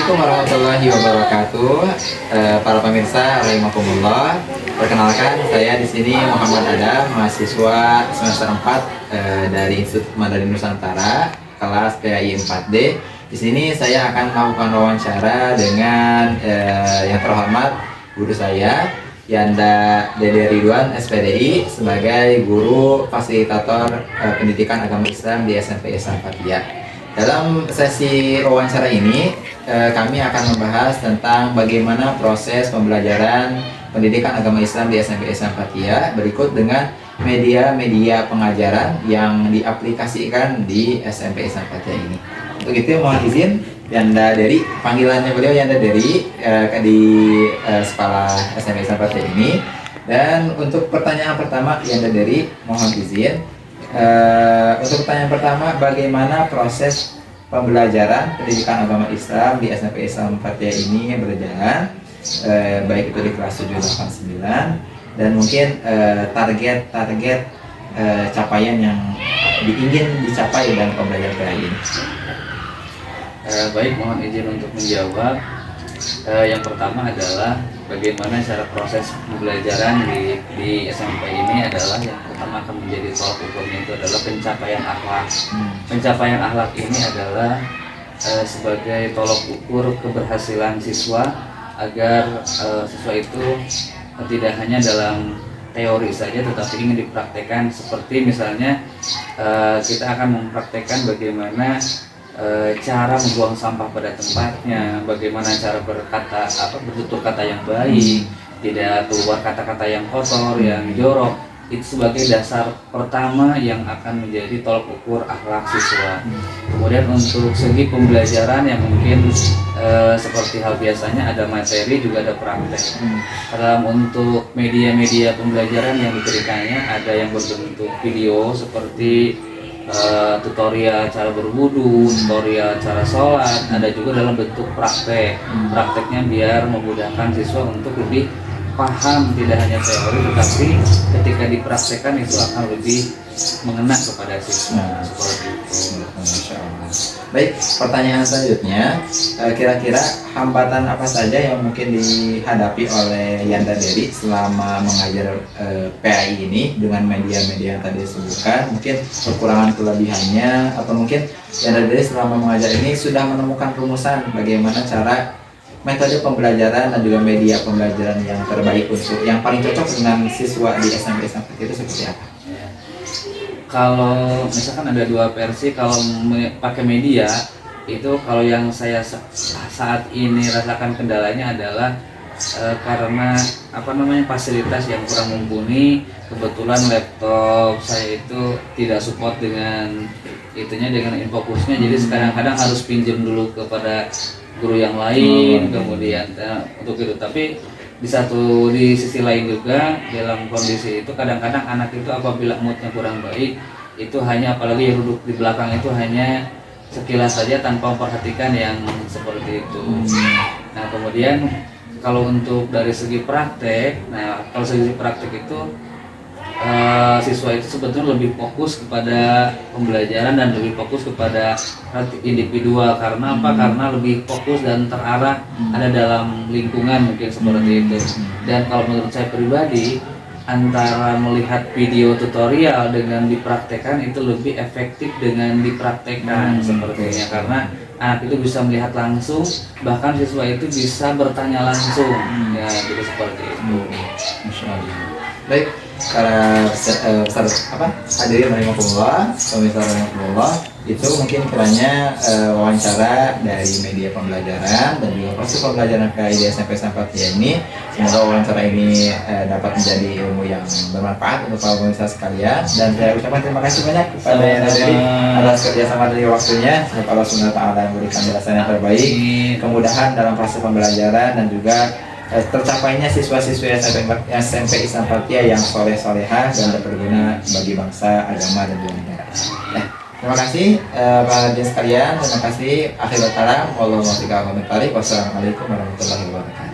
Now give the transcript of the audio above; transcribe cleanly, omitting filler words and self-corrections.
Assalamualaikum warahmatullahi wabarakatuh. Para pemirsa rahimakumullah. Perkenalkan, saya di sini Muhammad Adam, mahasiswa semester 4 dari Institut Mandarin Nusantara, kelas PAI 4D. Di sini saya akan melakukan wawancara dengan yang terhormat guru saya, Yanda Dede Ridwan SPDI, sebagai guru fasilitator pendidikan agama Islam di SMP Ihsan Fathiyah. Dalam sesi wawancara ini, kami akan membahas tentang bagaimana proses pembelajaran pendidikan agama Islam di SMP Ihsan Fathiyah berikut dengan media-media pengajaran yang diaplikasikan di SMP Ihsan Fathiyah ini. Untuk itu mohon izin Yanda Deri, panggilannya beliau Yanda Deri di sekolah SMP Ihsan Fathiyah ini. Dan untuk pertanyaan pertama Yanda Deri, mohon izin. Untuk pertanyaan pertama, bagaimana proses pembelajaran pendidikan agama Islam di SMP Ihsan Fathiyah ini berjalan, baik itu di kelas 7, 8, 9, dan mungkin target-target capaian yang ingin dicapai dalam pembelajaran PAI ini. Baik, mohon izin untuk menjawab. Yang pertama adalah bagaimana cara proses pembelajaran di SMP ini adalah yang pertama akan menjadi tolak ukurnya itu adalah pencapaian akhlak. Pencapaian akhlak ini adalah sebagai tolak ukur keberhasilan siswa agar siswa itu tidak hanya dalam teori saja tetapi ingin dipraktekkan, seperti misalnya kita akan mempraktekkan bagaimana cara membuang sampah pada tempatnya, bagaimana cara bertutur kata yang baik, tidak keluar kata-kata yang kotor, yang jorok. Itu sebagai dasar pertama yang akan menjadi tolak ukur akhlak siswa. Kemudian untuk segi pembelajaran yang mungkin seperti hal biasanya ada materi juga ada praktek. Untuk media-media pembelajaran yang diberikannya ada yang berbentuk video seperti tutorial cara berwudu, tutorial cara sholat, ada juga dalam bentuk praktek. Prakteknya biar memudahkan siswa untuk lebih paham, tidak hanya teori tetapi ketika dipraktekkan itu akan lebih mengena kepada siswa. Seperti itu. Masya Allah. Baik, pertanyaan selanjutnya, kira-kira hambatan apa saja yang mungkin dihadapi oleh Yanda Deri selama mengajar PAI ini dengan media-media yang tadi disebutkan? Mungkin kekurangan kelebihannya, atau mungkin Yanda Deri selama mengajar ini sudah menemukan rumusan bagaimana cara metode pembelajaran dan juga media pembelajaran yang terbaik untuk yang paling cocok dengan siswa di SMP Ihsan Fathiyah itu seperti apa? Kalau misalkan ada dua versi, kalau pakai media itu, kalau yang saya saat ini rasakan kendalanya adalah karena fasilitas yang kurang mumpuni. Kebetulan laptop saya itu tidak support dengan infokusnya, jadi kadang-kadang harus pinjam dulu kepada guru yang lain. Kemudian untuk itu, tapi di sisi lain juga dalam kondisi itu kadang-kadang anak itu apabila moodnya kurang baik itu hanya, apalagi yang duduk di belakang itu hanya sekilas saja tanpa memperhatikan yang seperti itu. Nah kemudian kalau untuk dari segi praktek, itu siswa itu sebetulnya lebih fokus kepada pembelajaran dan lebih fokus kepada individual. Karena apa? Karena lebih fokus dan terarah ada dalam lingkungan, mungkin seperti itu. Dan kalau menurut saya pribadi, antara melihat video tutorial dengan dipraktekkan itu lebih efektif dengan dipraktekkan sepertinya, karena anak itu bisa melihat langsung, bahkan siswa itu bisa bertanya langsung, ya gitu, seperti itu. Masya Allah. Baik, para hadirin rahimakumullah, pemirsa rahimakumullah, itu mungkin kiranya wawancara dari media pembelajaran dan juga proses pembelajaran PAI di SMP Ihsan Fathiyah ini. Semoga wawancara ini dapat menjadi ilmu yang bermanfaat untuk para pemirsa sekalian, dan saya ucapkan terima kasih banyak kepada Yanda Deri atas kerjasama dari waktunya. Semoga Allah Subhanahu wa Ta'ala memberikan balasan yang terbaik, kemudahan dalam proses pembelajaran, dan juga tercapainya siswa-siswi SMP Ihsan Fathiyah yang soleh-solehah dan berguna bagi bangsa, agama, dan juga negara. Terima kasih para hadirin sekalian. Terima kasih. Akhirul kalam. Wassalamualaikum warahmatullahi wabarakatuh.